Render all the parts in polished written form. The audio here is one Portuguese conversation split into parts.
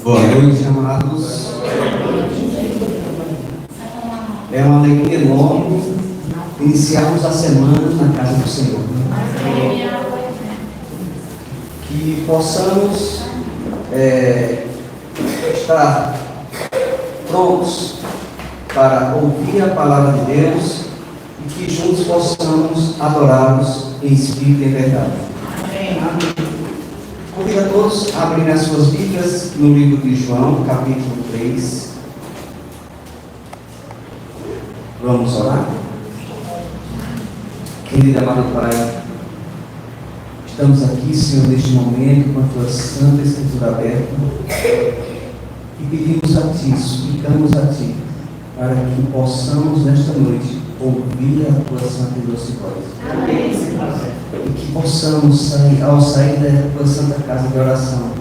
Boa noite, amados. É uma alegria enorme iniciarmos a semana na casa do Senhor. Que possamos estar prontos para ouvir a palavra de Deus e que juntos possamos adorá-los em espírito e em verdade. Convido a todos a abrirem as suas Bíblias no livro de João, capítulo 3. Vamos orar? Querido amado Pai, estamos aqui, Senhor, neste momento, com a Tua Santa Escritura aberta e pedimos a Ti, suplicamos a Ti, para que possamos nesta noite ouvir a Tua Santa e doce voz. Amém, Senhor. E que possamos ao sair da Tua Santa Casa de oração,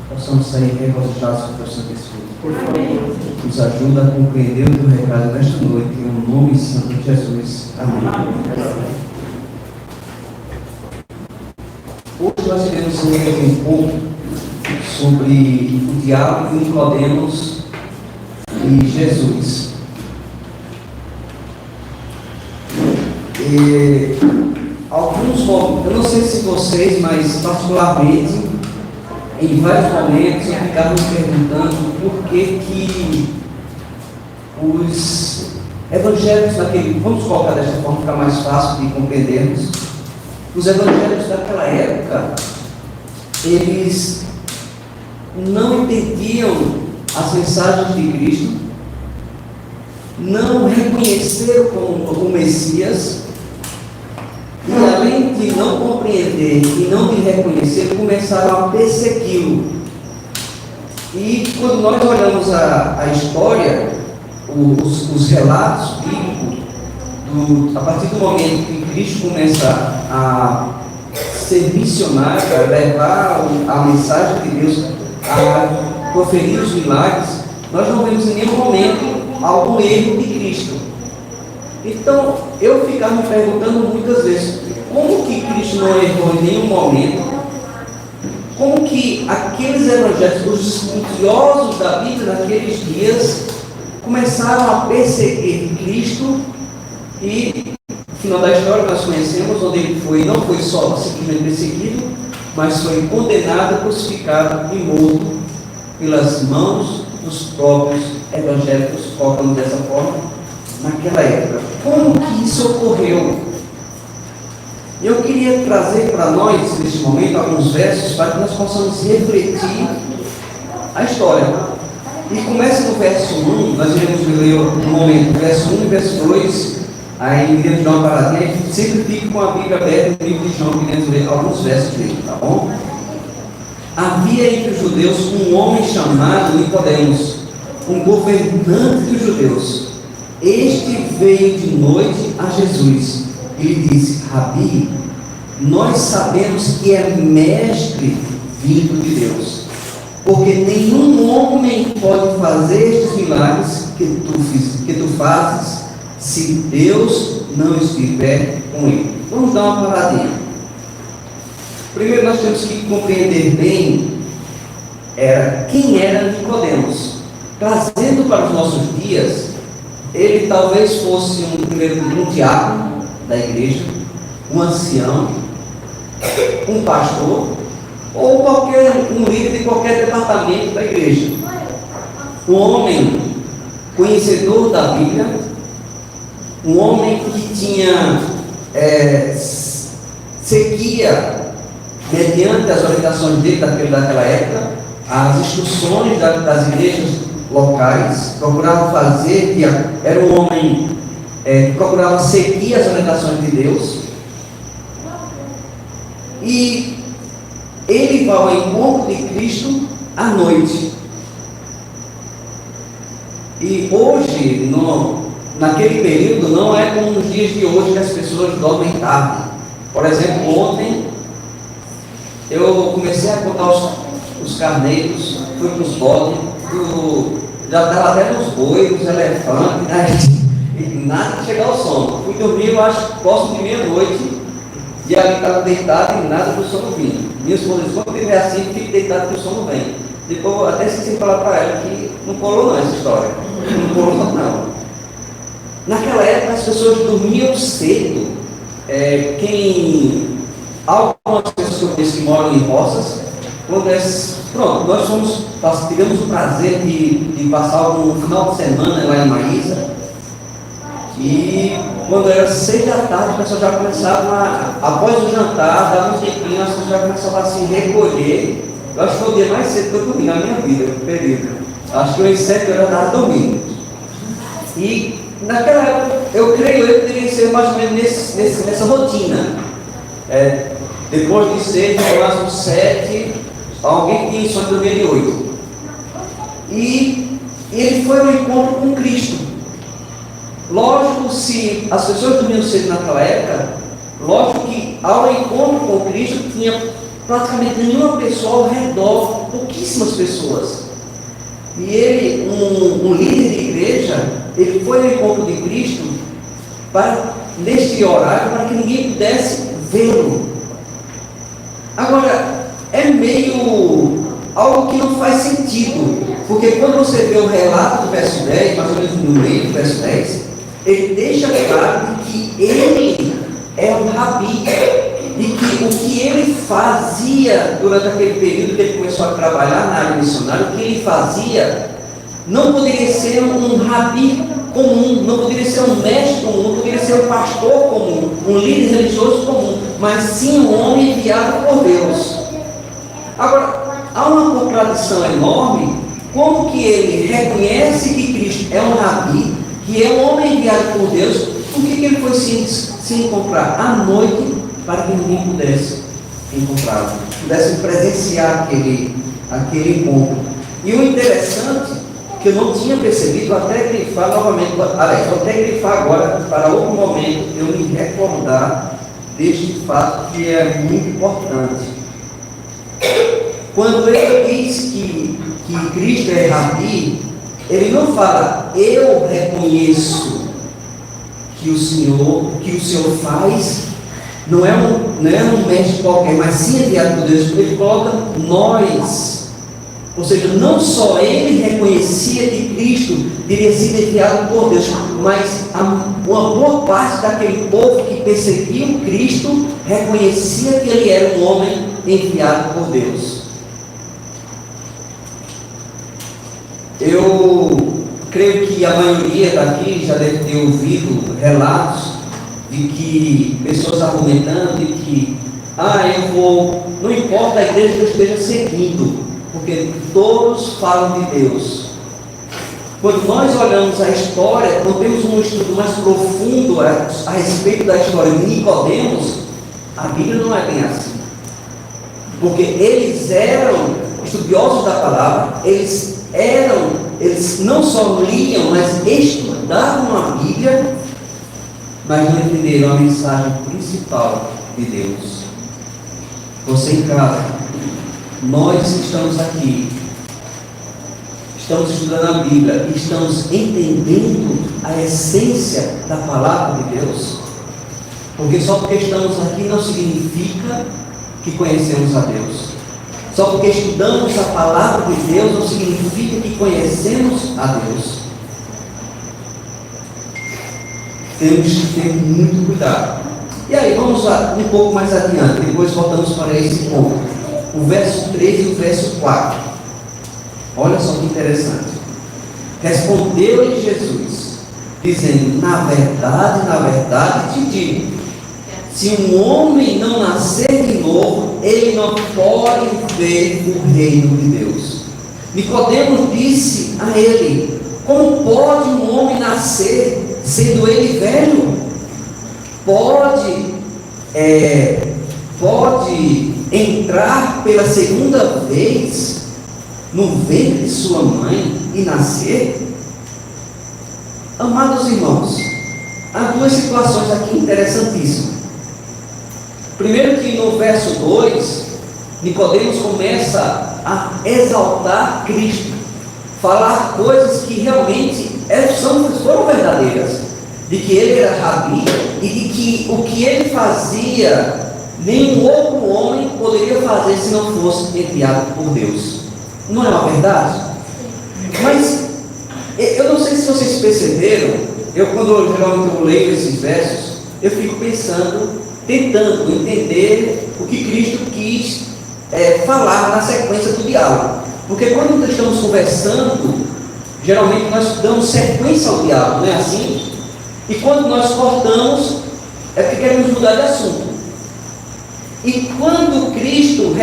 possamos sair regozijados com o Teu Santo Espírito. Por favor. Nos ajuda a compreender o Teu recado nesta noite, em nome santo de Jesus. Amém. Hoje nós iremos ler um pouco sobre o diálogo de Nicodemos e Jesus. Eu não sei se vocês, mas particularmente, em vários momentos, eu ficava me perguntando por que os evangelhos vamos colocar desta forma, ficar mais fácil de compreendermos. Os evangelhos daquela época, eles não entendiam as mensagens de Cristo, não reconheceram como o Messias, e além de não compreender e não de reconhecer, começaram a persegui-lo. E quando nós olhamos a história, os relatos bíblicos, a partir do momento que Cristo começa a ser missionário, a levar a mensagem de Deus, a proferir os milagres, nós não vemos em nenhum momento algum erro de Cristo. Então, eu ficava me perguntando muitas vezes, como que Cristo não errou em nenhum momento? Como que aqueles evangelhos, os estudiosos da Bíblia naqueles dias, começaram a perseguir Cristo e, no final da história, nós conhecemos, onde ele não foi só simplesmente perseguido, mas foi condenado, crucificado e morto pelas mãos dos próprios evangélicos, colocando dessa forma, naquela época. Como que isso ocorreu? Eu queria trazer para nós, neste momento, alguns versos para que nós possamos refletir a história. E começa no verso 1, nós iremos ler no momento, verso 1 e verso 2, aí iremos dar uma paradinha, sempre fique com a Bíblia aberta no livro de João, que iremos ler alguns versos dele, tá bom? Havia entre os judeus um homem chamado Nicodemos, um governante dos judeus. Este veio de noite a Jesus e lhe disse: Rabi, nós sabemos que é mestre vindo de Deus, porque nenhum homem pode fazer estes milagres que tu fazes, se Deus não estiver com ele. Vamos dar uma paradinha. Primeiro nós temos que compreender bem quem era Nicodemos. Trazendo para os nossos dias, ele talvez fosse um diácono da igreja, um ancião, um pastor, ou um líder de qualquer departamento da igreja. Um homem conhecedor da Bíblia, um homem que seguia, mediante as orientações dele daquela época, as instruções das igrejas locais, procurava fazer, era um homem que procurava seguir as orientações de Deus, e ele vai ao encontro de Cristo à noite. E hoje, naquele período, não é como nos dias de hoje que as pessoas dormem tarde. Por exemplo, ontem eu comecei a contar os carneiros, fui para os bodes, já estava até nos bois, nos elefantes, né? E nada de chegar ao sono. Fui dormir, eu acho, próximo de meia-noite, e ali estava deitado e nada do sono vinha. Minha esposa disse: quando estiver assim, fique deitado que o sono vem. Depois eu até esqueci de falar para ela que não colou não essa história. Não colou não. Naquela época as pessoas dormiam cedo. Algumas pessoas que eu conheço que moram em roças, pronto, nós tivemos o prazer de passar um final de semana lá em Maísa. E quando era 6 da tarde, as pessoas já começavam após o jantar, dava um tempinho, as pessoas já começavam a se recolher. Eu acho que foi o dia mais cedo que eu dormi na minha vida, no período. Acho que umas 7 horas eu estava dormindo. E naquela época, eu creio que deveria ser mais ou menos nessa rotina. Depois de 6, no máximo 7, alguém tinha sonho de dormir de 8. E ele foi ao encontro com Cristo. Lógico, se as pessoas dormiam cedo naquela época, lógico que ao encontro com Cristo tinha praticamente nenhuma pessoa ao redor, pouquíssimas pessoas. E ele, um líder de igreja, ele foi ao encontro de Cristo neste horário para que ninguém pudesse vê-lo. Agora, é meio algo que não faz sentido, porque quando você vê o relato do verso 10, mais ou menos no meio do verso 10, ele deixa claro que ele é um rabi, e que o que ele fazia durante aquele período que ele começou a trabalhar na área missionária, o que ele fazia não poderia ser um rabi comum, não poderia ser um mestre comum, não poderia ser um pastor comum, um líder religioso comum, mas sim um homem enviado por Deus. Agora, há uma contradição enorme, como que ele reconhece que Cristo é um rabi, que é um homem enviado por Deus, por que ele foi se encontrar à noite para que ninguém pudesse encontrá-lo, pudesse presenciar aquele encontro? E o interessante, que eu não tinha percebido, até grifar novamente, aliás, vou até grifar agora, para outro momento, eu me recordar deste fato que é muito importante. Quando ele diz que Cristo é rabi, ele não fala, eu reconheço que o Senhor faz, não é um mestre qualquer, mas sim enviado por Deus. Ele coloca nós, ou seja, não só ele reconhecia que Cristo teria sido enviado por Deus, mas uma boa parte daquele povo que perseguia Cristo reconhecia que ele era um homem enviado por Deus. Eu creio que a maioria daqui já deve ter ouvido relatos de que pessoas argumentando de que não importa a igreja que eu esteja seguindo, porque todos falam de Deus. Quando nós olhamos a história, quando temos um estudo mais profundo a respeito da história de Nicodemos, a Bíblia não é bem assim. Porque eles eram estudiosos da palavra, eles não só liam, mas estudavam a Bíblia, mas não entenderam a mensagem principal de Deus. Você em casa, nós estamos aqui, estamos estudando a Bíblia e estamos entendendo a essência da palavra de Deus, porque só porque estamos aqui não significa que conhecemos a Deus. Só porque estudamos a palavra de Deus não significa que conhecemos a Deus. Temos que ter muito cuidado. E aí, vamos um pouco mais adiante, depois voltamos para esse ponto. O verso 3 e o verso 4. Olha só que interessante. Respondeu-lhe Jesus, dizendo, na verdade te digo, se um homem não nascer de novo, ele não pode ver o reino de Deus. Nicodemos disse a ele, como pode um homem nascer, sendo ele velho? Pode entrar pela segunda vez no ventre de sua mãe e nascer? Amados irmãos, há duas situações aqui interessantíssimas. Primeiro que no verso 2, Nicodemos começa a exaltar Cristo, falar coisas que realmente foram verdadeiras, de que ele era rabi e de que o que ele fazia, nenhum outro homem poderia fazer se não fosse enviado por Deus. Não é uma verdade? Mas eu não sei se vocês perceberam, quando geralmente eu leio esses versos, eu fico pensando, tentando entender o que Cristo quis falar na sequência do diálogo. Porque quando nós estamos conversando, geralmente nós damos sequência ao diálogo, não é assim? E quando nós cortamos, é porque queremos mudar de assunto. E quando Cristo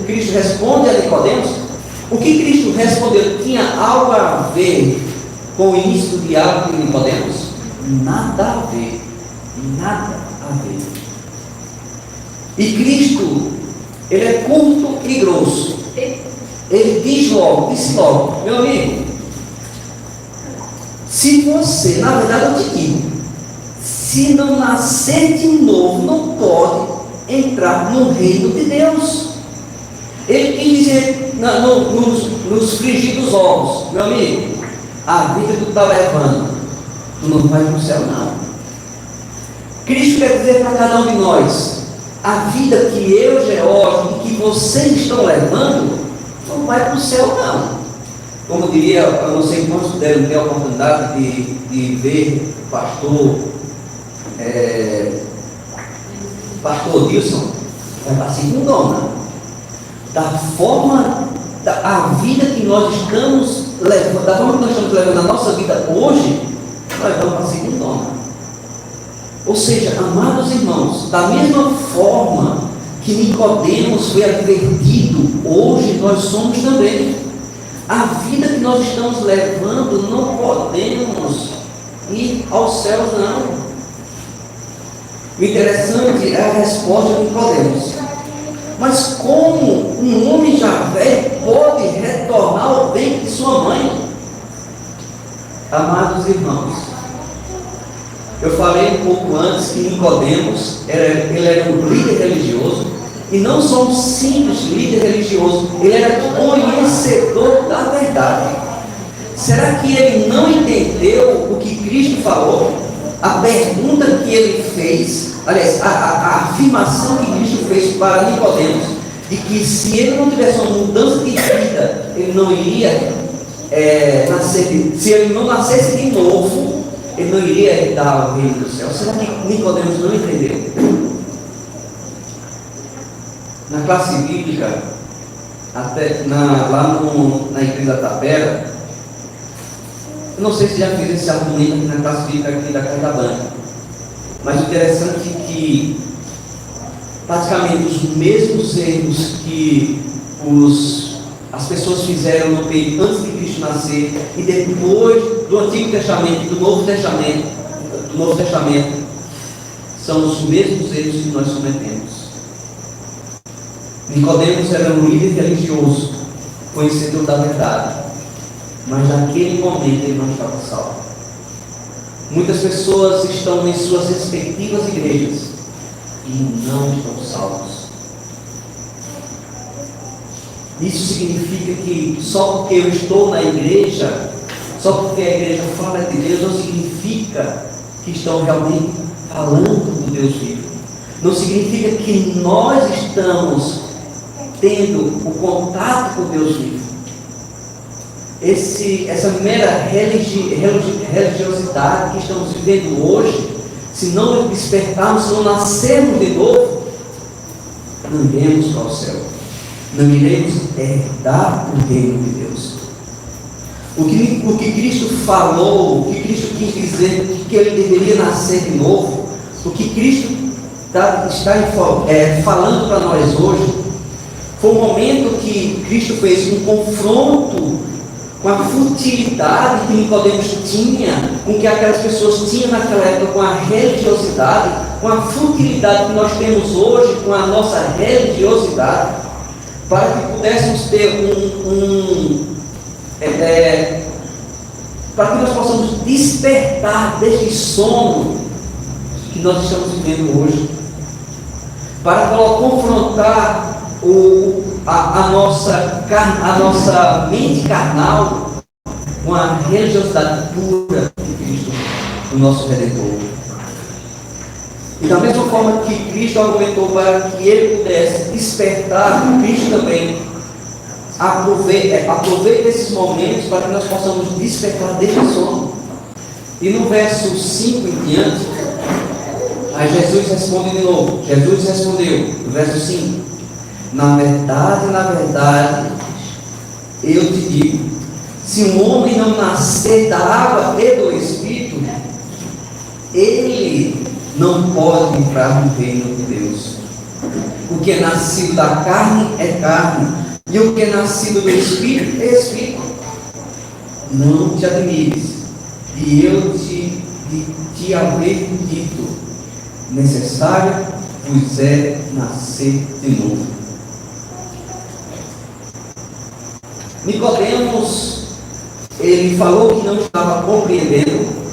Cristo responde a Nicodemos, o que Cristo respondeu tinha algo a ver com o início do diálogo de Nicodemos? Nada a ver. Nada a ver. E Cristo, ele é curto e grosso. Ele disse logo, meu amigo, se você, na verdade eu te digo, se não nascer de novo, não pode entrar no reino de Deus. Ele quis dizer nos frigir dos ovos, meu amigo, a vida que tu está levando, tu não vai para o céu não. Cristo quer dizer para cada um de nós, a vida que eu, Geórgio, e que vocês estão levando, não vai para o céu não. Como diria, eu não sei quantos puderam ter a oportunidade de ver o pastor Wilson, vai para a segundona. Da forma, a vida que nós estamos levando, da forma que nós estamos levando a nossa vida hoje, nós vamos para a segundona. Ou seja, amados irmãos, da mesma forma que Nicodemos foi advertido, hoje nós somos também. A vida que nós estamos levando, não podemos ir aos céus, não. O interessante é a resposta de Nicodemos. Mas como um homem já velho pode retornar ao ventre de sua mãe? Amados irmãos, eu falei um pouco antes que Nicodemos, ele era um líder religioso, e não só um simples líder religioso, ele era conhecedor da verdade. Será que ele não entendeu o que Cristo falou? A pergunta que ele fez, aliás, a afirmação que Cristo fez para Nicodemos, de que se ele não tivesse uma mudança de vida, ele não iria se ele não nascesse de novo, ele não iria herdar o reino do céu. Será que Nicodemos não entendeu? Na classe bíblica, lá na igreja da Tapera, eu não sei se já fiz esse argumento aqui na classe bíblica aqui da Casa da Banca, mas o interessante é que praticamente os mesmos erros que as pessoas fizeram no peito antes de Cristo nascer e depois do Antigo Testamento e do Novo Testamento, são os mesmos erros que nós cometemos. Nicodemos era um líder religioso, conhecedor da verdade, mas naquele momento ele não estava salvo. Muitas pessoas estão em suas respectivas igrejas e não estão salvos. Isso significa que só porque eu estou na igreja, só porque a igreja fala de Deus, não significa que estão realmente falando do Deus vivo. Não significa que nós estamos tendo o contato com Deus vivo. Essa mera religiosidade que estamos vivendo hoje, se não despertarmos, se não nascermos de novo, não iremos para o céu. Não iremos herdar o reino de Deus. O que Cristo falou, o que Cristo quis dizer, que ele deveria nascer de novo, o que Cristo está falando para nós hoje, foi um momento que Cristo fez um confronto com a futilidade que Nicodemos tinha, com que aquelas pessoas tinham naquela época, com a religiosidade, com a futilidade que nós temos hoje, com a nossa religiosidade, para que pudéssemos ter para que nós possamos despertar deste sono que nós estamos vivendo hoje, para confrontar a nossa mente carnal com a religiosidade pura de Cristo, o nosso Redentor. E da mesma forma que Cristo argumentou para que ele pudesse despertar, Cristo também aproveita esses momentos para que nós possamos despertar desse sono. E no verso 5 em diante, aí Jesus responde de novo. Jesus respondeu, no verso 5: na verdade, eu te digo, se um homem não nascer da água e do Espírito, ele não pode entrar no reino de Deus. O que é nascido da carne é carne, e o que é nascido do Espírito é Espírito. Não te admires, e eu te haver dito, necessário vos é nascer de novo. Nicodemos, ele falou que não estava compreendendo.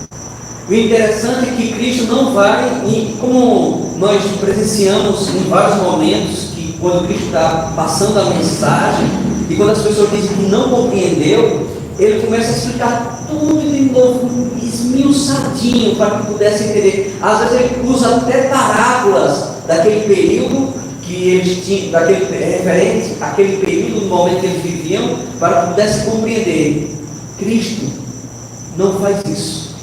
O interessante é que Cristo não vai, e como nós presenciamos em vários momentos, que quando Cristo está passando a mensagem, e quando as pessoas dizem que não compreendeu, ele começa a explicar tudo de novo, esmiuçadinho, para que pudesse entender. Às vezes ele usa até parábolas daquele período que eles tinham, daquele referente, aquele período, no momento que eles viviam, para que pudesse compreender. Cristo não faz isso.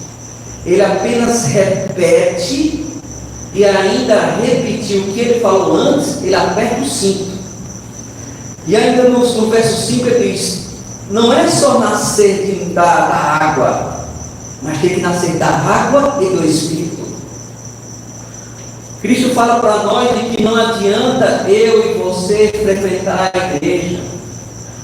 Ele apenas repete, e ainda repetir o que ele falou antes, ele aperta o cinto. E ainda no verso 5 ele diz: não é só nascer da água, mas tem que nascer da água e do Espírito. Cristo fala para nós de que não adianta eu e você frequentar a igreja.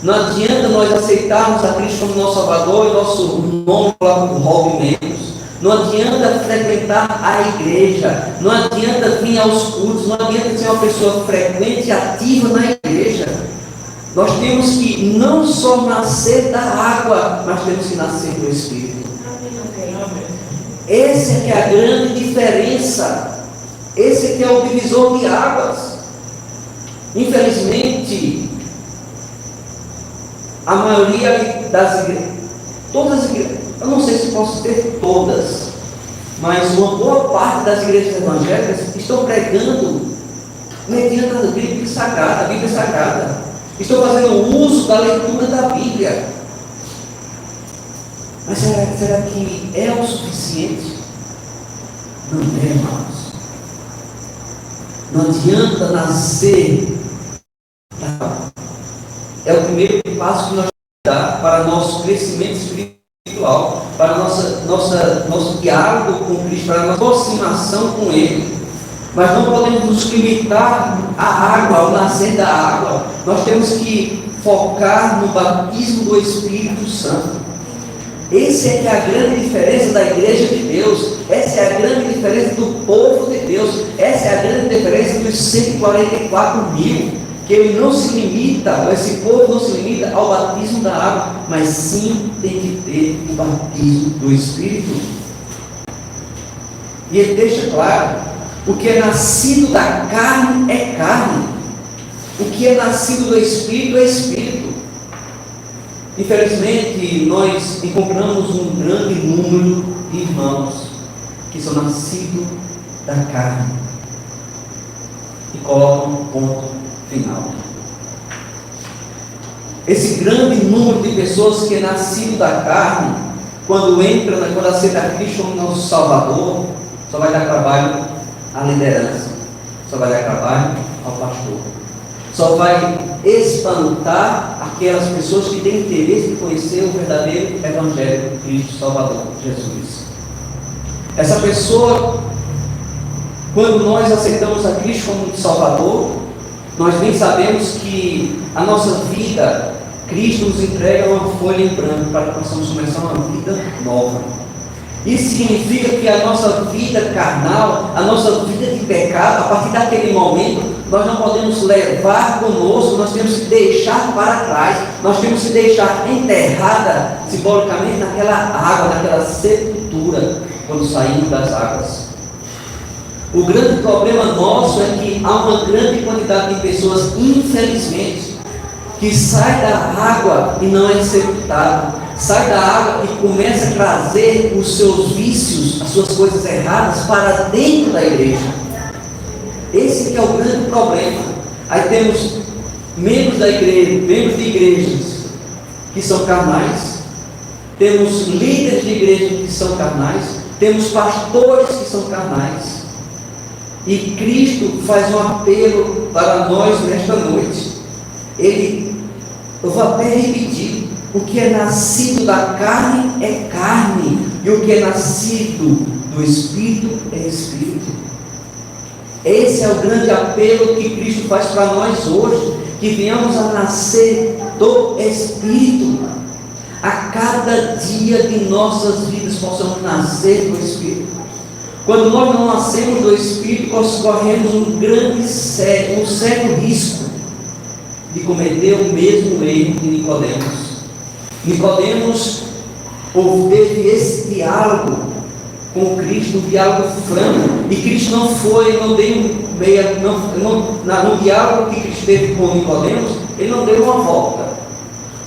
Não adianta nós aceitarmos a Cristo como nosso Salvador e nosso nome roube menos. Não adianta frequentar a igreja. Não adianta vir aos cultos. Não adianta ser uma pessoa frequente e ativa na igreja. Nós temos que não só nascer da água, mas temos que nascer do Espírito. Essa é que é a grande diferença. Esse é que é o divisor de águas. Infelizmente, a maioria das igrejas, todas as igrejas, eu não sei se posso ter todas, mas uma boa parte das igrejas evangélicas estão pregando mediante a Bíblia Sagrada. Estão fazendo uso da leitura da Bíblia. Mas será que é o suficiente? Não é, irmãos. Não adianta nascer. É o primeiro passo que nós temos que dar para nosso crescimento espiritual, para nosso diálogo com Cristo, para a nossa aproximação com Ele. Mas não podemos nos limitar à água, ao nascer da água. Nós temos que focar no batismo do Espírito Santo. Essa é que é a grande diferença da igreja de Deus. Essa é a grande diferença do povo de Deus. Essa é a grande diferença dos 144 mil. Que ele não se limita, esse povo não se limita ao batismo da água, mas sim tem que ter o batismo do Espírito. E ele deixa claro: o que é nascido da carne é carne, o que é nascido do Espírito é Espírito. Infelizmente, nós encontramos um grande número de irmãos que são nascidos da carne e colocam ponto final. Esse grande número de pessoas que é nascido da carne, quando aceita Cristo como nosso Salvador, só vai dar trabalho à liderança, só vai dar trabalho ao pastor, só vai espantar aquelas pessoas que têm interesse de conhecer o verdadeiro Evangelho de Cristo Salvador, Jesus. Essa pessoa, quando nós aceitamos a Cristo como Salvador, nós bem sabemos que a nossa vida, Cristo nos entrega uma folha em branco para que possamos começar uma vida nova. Isso significa que a nossa vida carnal, a nossa vida de pecado, a partir daquele momento, nós não podemos levar conosco, nós temos que deixar para trás, nós temos que deixar enterrada, simbolicamente, naquela água, naquela sepultura, quando saímos das águas. O grande problema nosso é que há uma grande quantidade de pessoas, infelizmente, que sai da água e não é sepultado, sai da água e começa a trazer os seus vícios, as suas coisas erradas para dentro da igreja. Esse que é o grande problema. Aí temos membros da igreja, membros de igrejas que são carnais, temos líderes de igreja que são carnais, temos pastores que são carnais, e Cristo faz um apelo para nós nesta noite. Eu vou até repetir: o que é nascido da carne é carne, e o que é nascido do Espírito é Espírito. Esse é o grande apelo que Cristo faz para nós hoje, que venhamos a nascer do Espírito. A cada dia de nossas vidas possamos nascer do Espírito. Quando nós não nascemos do Espírito, nós corremos um sério risco de cometer o mesmo erro de Nicodemos. Nicodemos teve esse diálogo com Cristo, um diálogo franco, e Cristo não deu no diálogo que Cristo teve com Nicodemos, ele não deu uma volta,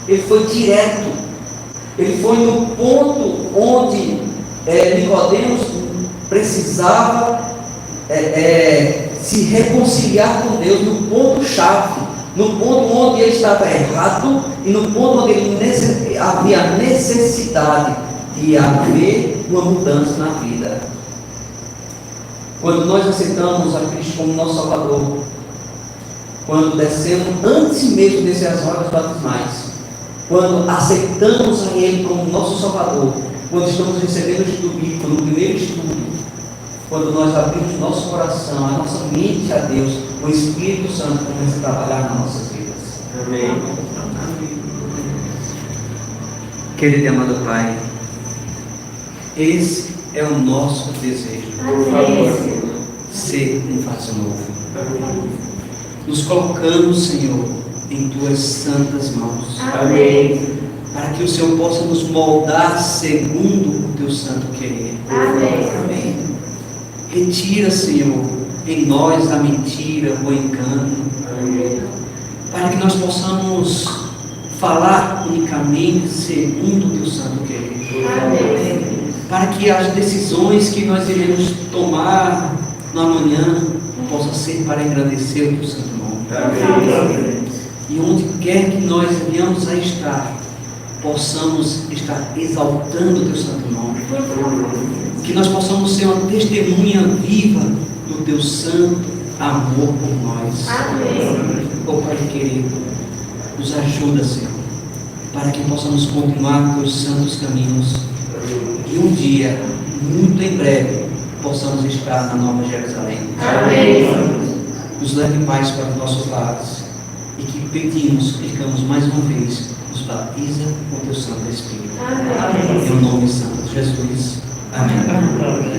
ele foi direto, ele foi no ponto onde Nicodemos precisava se reconciliar com Deus, no ponto chave, no ponto onde ele estava errado e no ponto onde ele havia necessidade de haver uma mudança na vida. Quando nós aceitamos a Cristo como nosso Salvador, quando descemos, antes mesmo de descer as águas batismais, quando aceitamos a Ele como nosso Salvador, quando estamos recebendo o estudo bíblico, no primeiro estudo, quando nós abrimos nosso coração, a nossa mente a Deus, o Espírito Santo começa a trabalhar nas nossas vidas. Amém. Querido e amado Pai, esse é o nosso desejo. Por favor, ser um vaso novo. Nos colocamos, Senhor, em Tuas santas mãos. Amém. Para que o Senhor possa nos moldar segundo o Teu santo querer. Amém. Amém. Retira, Senhor, em nós a mentira, o engano. Amém. Para que nós possamos falar unicamente segundo o Teu santo querer. Amém. Para que as decisões que nós iremos tomar no amanhã possam ser para engrandecer o Teu santo nome. Amém. E onde quer que nós venhamos a estar, possamos estar exaltando o Teu santo nome. Que nós possamos ser uma testemunha viva do Teu santo amor por nós. Amém. Oh Pai querido, nos ajuda, Senhor, para que possamos continuar nos Teus santos caminhos. E um dia, muito em breve, possamos estar na Nova Jerusalém. Amém. Nos leve em paz para os nossos lares. E que pedimos, clicamos mais uma vez, nos batiza com o Teu Santo Espírito. Amém. Em nome santo de Jesus. Amém.